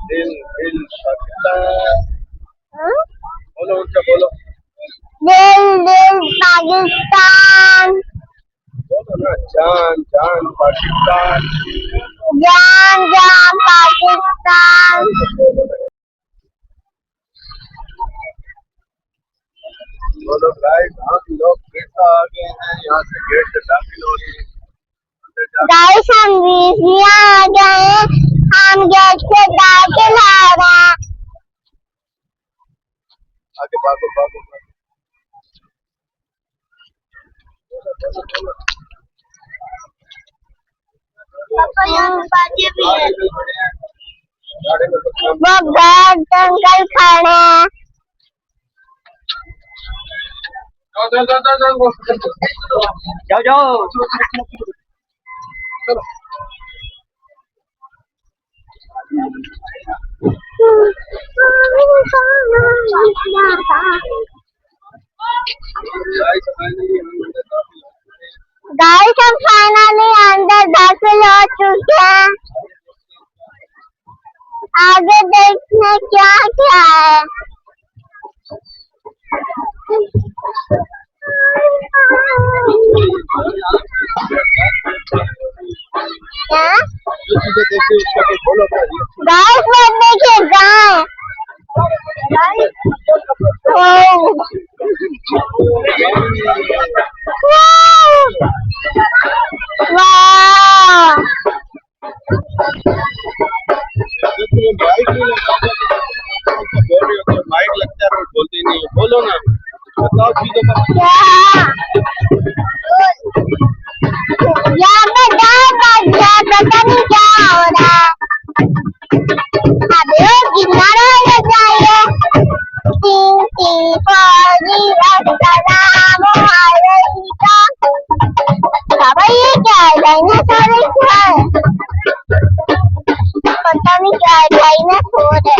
दिल दिल सकता बोलो उनसे बोलो दिल दिल पाकिस्तान बोलो ना जान जान पाकिस्तान जान जान पाकिस्तान बोलो गाइस हम लोग फिर से आ गए हैं यहाँ से गेट से दाखिल हो रहे हैं गाइस हम बीसियाँ आ गए हैं हम गेट से दाखिल आ रहे हैं आगे भागो भागो वो घर जंगल खड़े हैं जाओ जाओ चलो गाइस हम फाइनली अंदर दाखिल हो चुके हैं आगे देखने क्या क्या है क्या गाइस वो देखिए गाय वाह माइक लगता है बोलते नहीं हो बोलो ना बताओ चीजों का यहाँ पे गाय बच गया पता नहीं क्या हो रहा है अबे कितना रहना चाहिए 3 3 4 अस्सलाम वालेकुम बाबा ये क्या है डायनासोर क्या है पता नहीं क्या है डायनासोर है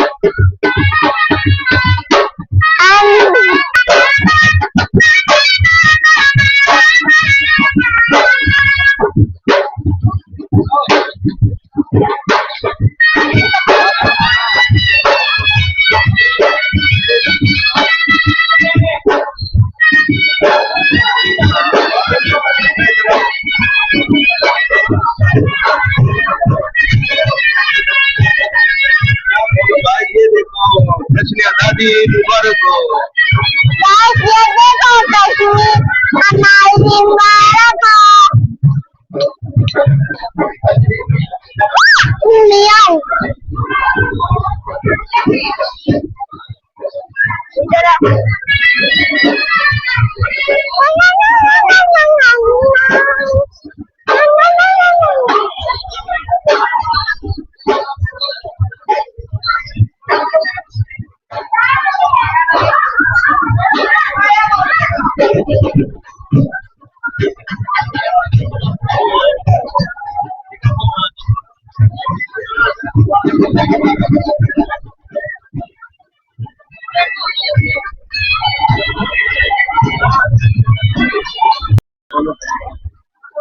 आजादी मुबारक हो गाइस ये देखो कश्मीर हमारी मुबारक हो मियाओ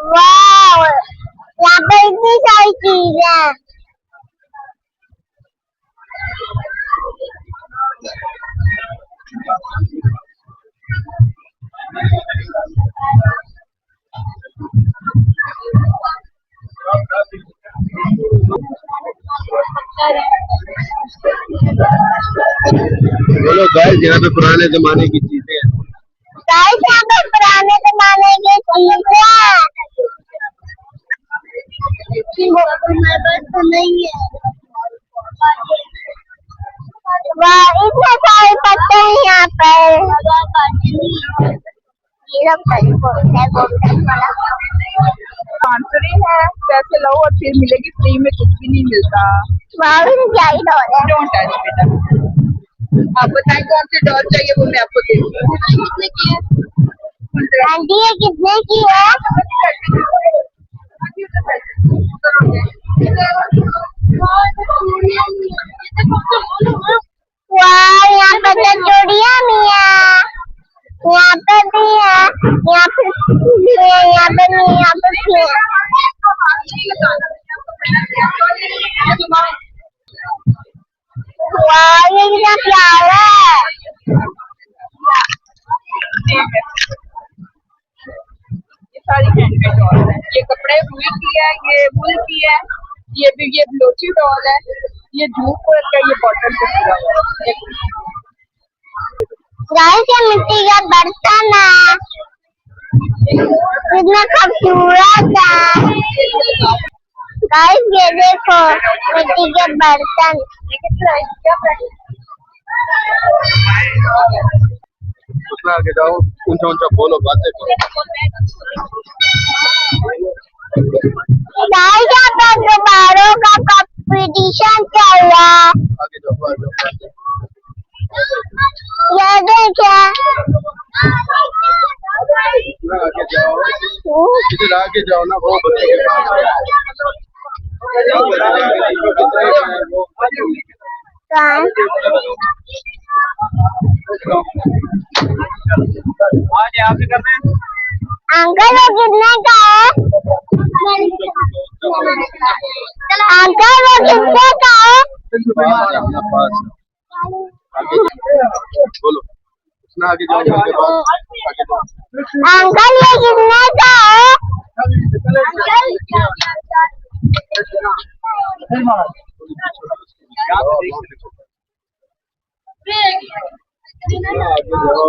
वाह, यहाँ पर इतनी सारी चीज है। बोलो गाइस, यहाँ पे पुराने जमाने की चीजें हैं। गाइस, यहाँ पर पुराने जमाने की चीज है। नहीं है। वाह, इतने सारे पत्ते हैं यहाँ पर। ये लोग स्पॉन्सरिंग है, पैसे लो और फिर मिलेगी फ्री में, कुछ भी नहीं मिलता। वाह, क्या ही डॉल है। डोंट टच बेटा। आप बताएं कौन सी डॉल चाहिए, वो मैं आपको दे दूँगी। कितने की है आंटी, ये कितने की है? वाह, यहाँ पर तो चूड़ियाँ भी है। यहाँ पर भी है, यहाँ पर भी है, यहाँ पर भी है, यहाँ पर भी है। वाह, ये कितना प्यारा है। ये सारी हैंडमेड डॉल है। ये कपड़े रुई की है, ये वूल की है, ये भी ये ब्लोची डॉल है, ये जूट वर्क का, ये बॉटल से पूरा हुआ है। गाइस, ये मिट्टी का बर्तन है, कितना खूबसूरत है। गाइस, ये देखो मिट्टी के बर्तन। उतना आगे जाओ, ऊंचा ऊंचा बोलो, बातें करो। गाइस, यहाँ पर गुब्बारों का कंपटीशन चल रहा है। आगे जाओ, आगे जाओ। ये देखिए। उतना आगे जाओ, इधर आगे जाओ ना, वो बच्चे के पास अंकल, वो कितने का है? अंकल, वो कितने का है? बोलो, उतना आगे जाओ, घर के पास आगे जाओ। अंकल, ये कितने का है?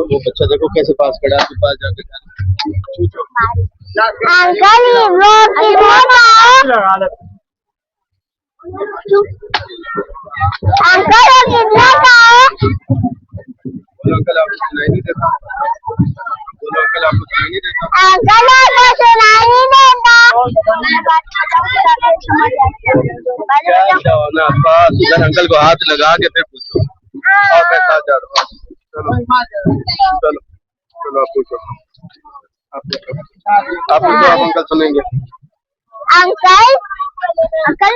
वो बच्चा देखो कैसे पास खड़ा है, आपके पास जाके अंकल, वो कितने का है? अंकल, वो कितने का है? बोलो अंकल, आपको सुनाई नहीं देता? बोलो अंकल, आपको सुनाई नहीं देता? अंकल, आपको सुनाई नहीं देता? क्या जाओ ना पास, इधर अंकल को हाथ लगा के फिर पूछो। और मैं साथ जा रहा हूँ। चलो चलो चलो, आप पूछो, आप पूछो, आप पूछो, आप अंकल सुनेंगे। अंकल, अंकल,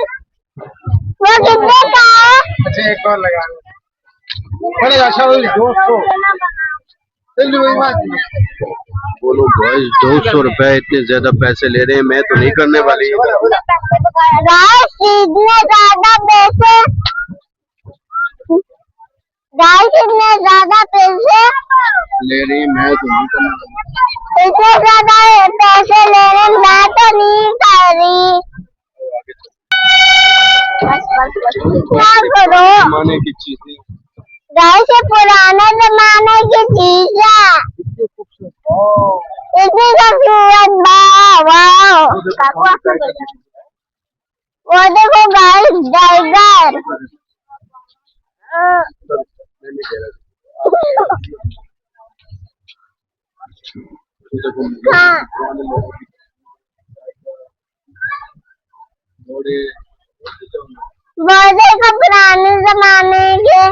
वो कितने का है? अच्छा, एक और लगा पड़ेगा। अच्छा, दोस्तों बोलो भाई, 200 रुपए इतने ज्यादा पैसे ले रहे हैं, मैं तो नहीं करने वाली। गाइस, इतने ज्यादा पैसे, गाइस इतने ज्यादा पैसे ले रही, मैं तो नहीं करने वाली। इतने ज्यादा पैसे ले रहे, मैं तो नहीं कर रही। क्या करो? जमाने की चीजें। गाइस, ये पुराने जमाने की चीज है, इतनी खूबसूरत। वाह, वो देखो गाइस, टाइगर। हाँ, वो देखो पुराने जमाने के।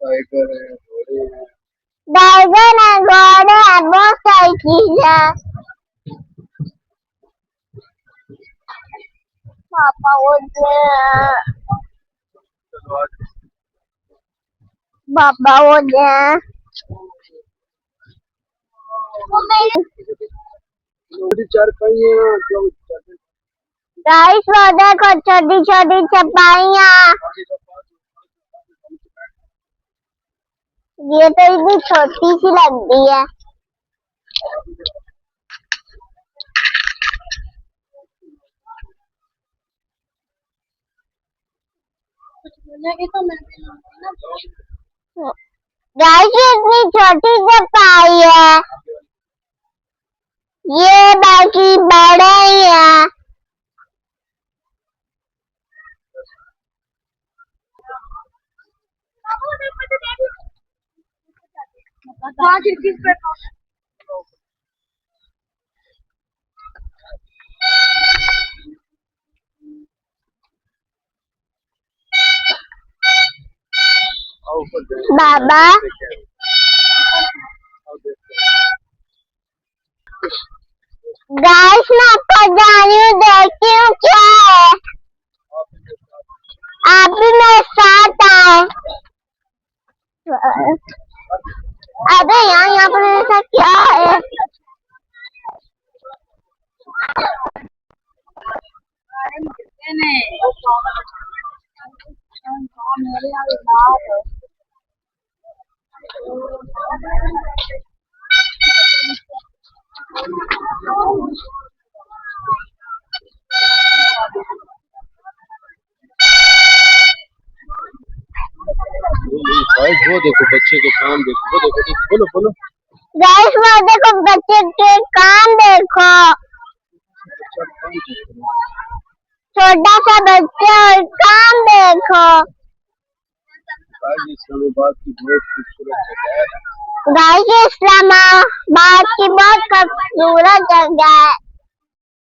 टाइगर है, घोड़े हैं। ड्रैगन है, घोड़े है, बहुत सारी चीज है। पापा वो चलो आज पापा वो छोटी चार पहिया जो गाइस वो देखो छोटी छोटी चपाइयाँ। ये तो इतनी छोटी सी लगती है। गाइस ये इतनी छोटी चपाई है, ये बाकी बड़े ही है। हाँ किस पे बाबा गाइस मैं आपको जानी हूँ, देखती हूँ क्या है। आप भी मेरे साथ आए। अबे यहाँ पर ऐसा क्या है? गाइस वो देखो बच्चे के काम देखो, वो देखो देखो, बोलो बोलो। गाइस वो देखो बच्चे के काम देखो, छोटा सा बच्चा और काम देखो। गाइस इस्लामाबाद की बहुत खूबसूरत जगह है। गाइस इस्लामाबाद की बहुत खूबसूरत जगह है।